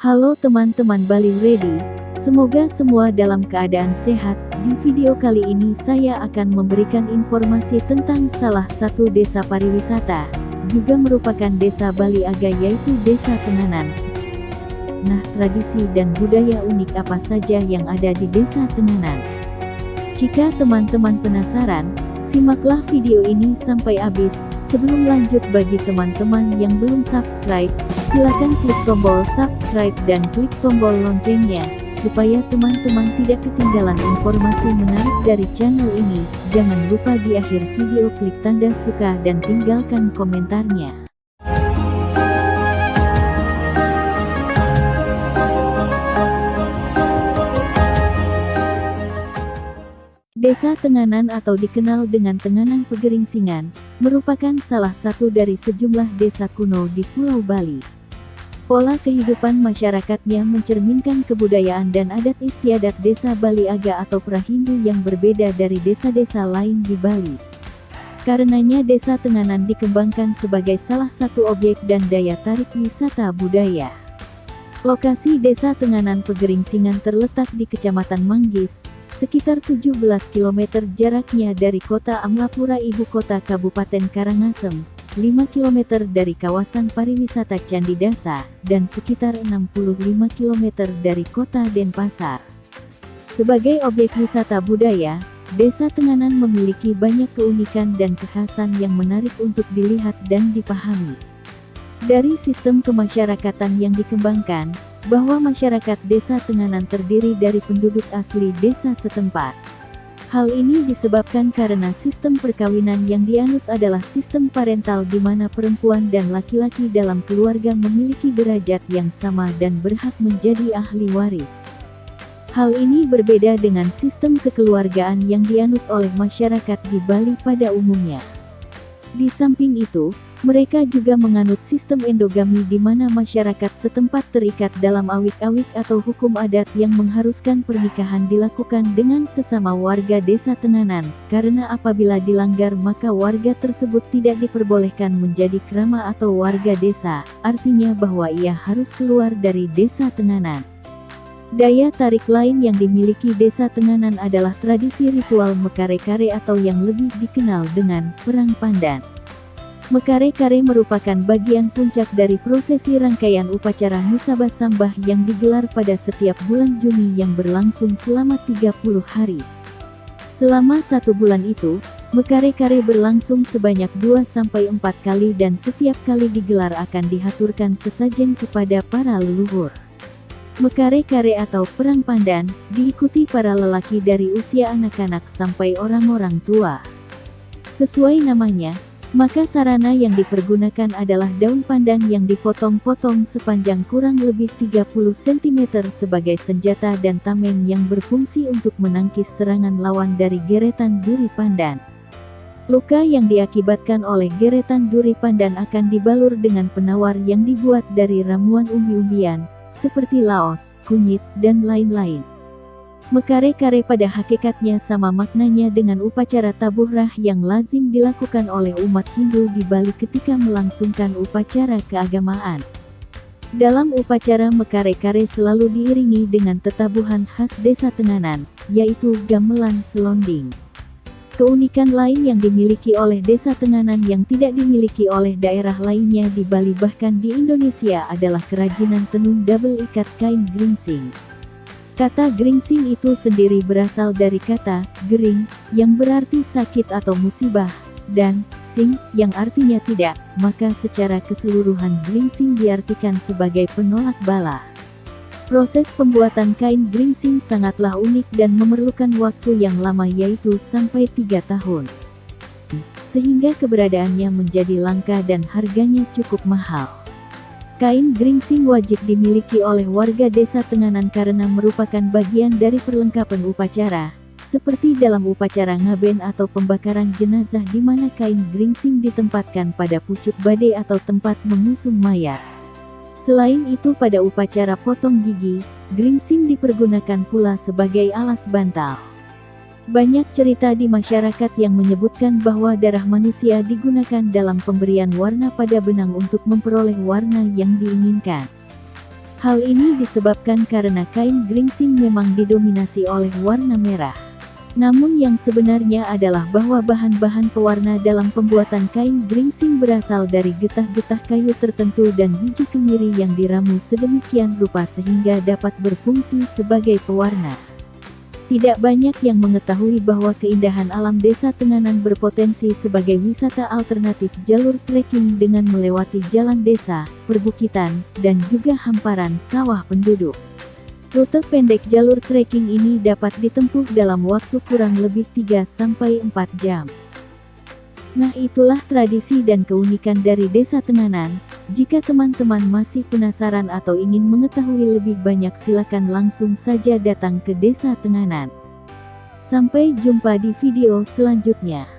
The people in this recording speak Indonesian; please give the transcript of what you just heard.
Halo teman-teman Bali Ready, semoga semua dalam keadaan sehat. Di video kali ini saya akan memberikan informasi tentang salah satu desa pariwisata, juga merupakan desa Bali Aga, yaitu Desa Tenganan. Nah, tradisi dan budaya unik apa saja yang ada di Desa Tenganan? Jika teman-teman penasaran, simaklah video ini sampai habis. Sebelum lanjut, bagi teman-teman yang belum subscribe, silakan klik tombol subscribe dan klik tombol loncengnya, supaya teman-teman tidak ketinggalan informasi menarik dari channel ini. Jangan lupa di akhir video klik tanda suka dan tinggalkan komentarnya. Desa Tenganan atau dikenal dengan Tenganan Pegeringsingan, merupakan salah satu dari sejumlah desa kuno di Pulau Bali. Pola kehidupan masyarakatnya mencerminkan kebudayaan dan adat istiadat desa Bali Aga atau Prahindu yang berbeda dari desa-desa lain di Bali. Karenanya Desa Tenganan dikembangkan sebagai salah satu objek dan daya tarik wisata budaya. Lokasi Desa Tenganan Pegeringsingan terletak di Kecamatan Manggis, sekitar 17 km jaraknya dari kota Amlapura, ibu kota Kabupaten Karangasem, 5 km dari kawasan pariwisata Candi Dasa, dan sekitar 65 km dari kota Denpasar. Sebagai objek wisata budaya, Desa Tenganan memiliki banyak keunikan dan kekhasan yang menarik untuk dilihat dan dipahami. Dari sistem kemasyarakatan yang dikembangkan, bahwa masyarakat Desa Tenganan terdiri dari penduduk asli desa setempat. Hal ini disebabkan karena sistem perkawinan yang dianut adalah sistem parental, di mana perempuan dan laki-laki dalam keluarga memiliki derajat yang sama dan berhak menjadi ahli waris. Hal ini berbeda dengan sistem kekeluargaan yang dianut oleh masyarakat di Bali pada umumnya. Di samping itu, mereka juga menganut sistem endogami, di mana masyarakat setempat terikat dalam awik-awik atau hukum adat yang mengharuskan pernikahan dilakukan dengan sesama warga Desa Tenganan, karena apabila dilanggar maka warga tersebut tidak diperbolehkan menjadi krama atau warga desa, artinya bahwa ia harus keluar dari Desa Tenganan. Daya tarik lain yang dimiliki Desa Tenganan adalah tradisi ritual Mekare-Kare atau yang lebih dikenal dengan Perang Pandan. Mekare-Kare merupakan bagian puncak dari prosesi rangkaian upacara Musabah Sambah yang digelar pada setiap bulan Juni yang berlangsung selama 30 hari. Selama 1 bulan itu, Mekare-Kare berlangsung sebanyak 2-4 kali dan setiap kali digelar akan dihaturkan sesajen kepada para leluhur. Mekare-Kare atau Perang Pandan diikuti para lelaki dari usia anak-anak sampai orang-orang tua. Sesuai namanya, maka sarana yang dipergunakan adalah daun pandan yang dipotong-potong sepanjang kurang lebih 30 cm sebagai senjata dan tameng yang berfungsi untuk menangkis serangan lawan dari geretan duri pandan. Luka yang diakibatkan oleh geretan duri pandan akan dibalur dengan penawar yang dibuat dari ramuan umbi-umbian, seperti laos, kunyit, dan lain-lain. Mekare-Kare pada hakikatnya sama maknanya dengan upacara tabuhrah yang lazim dilakukan oleh umat Hindu di Bali ketika melangsungkan upacara keagamaan. Dalam upacara Mekare-Kare selalu diiringi dengan tetabuhan khas Desa Tenganan, yaitu gamelan selonding. Keunikan lain yang dimiliki oleh Desa Tenganan yang tidak dimiliki oleh daerah lainnya di Bali bahkan di Indonesia adalah kerajinan tenun double ikat kain geringsing. Kata geringsing itu sendiri berasal dari kata gering, yang berarti sakit atau musibah, dan sing, yang artinya tidak, maka secara keseluruhan geringsing diartikan sebagai penolak bala. Proses pembuatan kain geringsing sangatlah unik dan memerlukan waktu yang lama, yaitu sampai 3 tahun. Sehingga keberadaannya menjadi langka dan harganya cukup mahal. Kain geringsing wajib dimiliki oleh warga Desa Tenganan karena merupakan bagian dari perlengkapan upacara, seperti dalam upacara ngaben atau pembakaran jenazah, di mana kain geringsing ditempatkan pada pucuk bade atau tempat mengusung mayat. Selain itu, pada upacara potong gigi, geringsing dipergunakan pula sebagai alas bantal. Banyak cerita di masyarakat yang menyebutkan bahwa darah manusia digunakan dalam pemberian warna pada benang untuk memperoleh warna yang diinginkan. Hal ini disebabkan karena kain geringsing memang didominasi oleh warna merah. Namun yang sebenarnya adalah bahwa bahan-bahan pewarna dalam pembuatan kain geringsing berasal dari getah-getah kayu tertentu dan biji kemiri yang diramu sedemikian rupa sehingga dapat berfungsi sebagai pewarna. Tidak banyak yang mengetahui bahwa keindahan alam Desa Tenganan berpotensi sebagai wisata alternatif jalur trekking dengan melewati jalan desa, perbukitan, dan juga hamparan sawah penduduk. Rute pendek jalur trekking ini dapat ditempuh dalam waktu kurang lebih 3-4 jam. Nah, itulah tradisi dan keunikan dari Desa Tenganan. Jika teman-teman masih penasaran atau ingin mengetahui lebih banyak, silakan langsung saja datang ke Desa Tenganan. Sampai jumpa di video selanjutnya.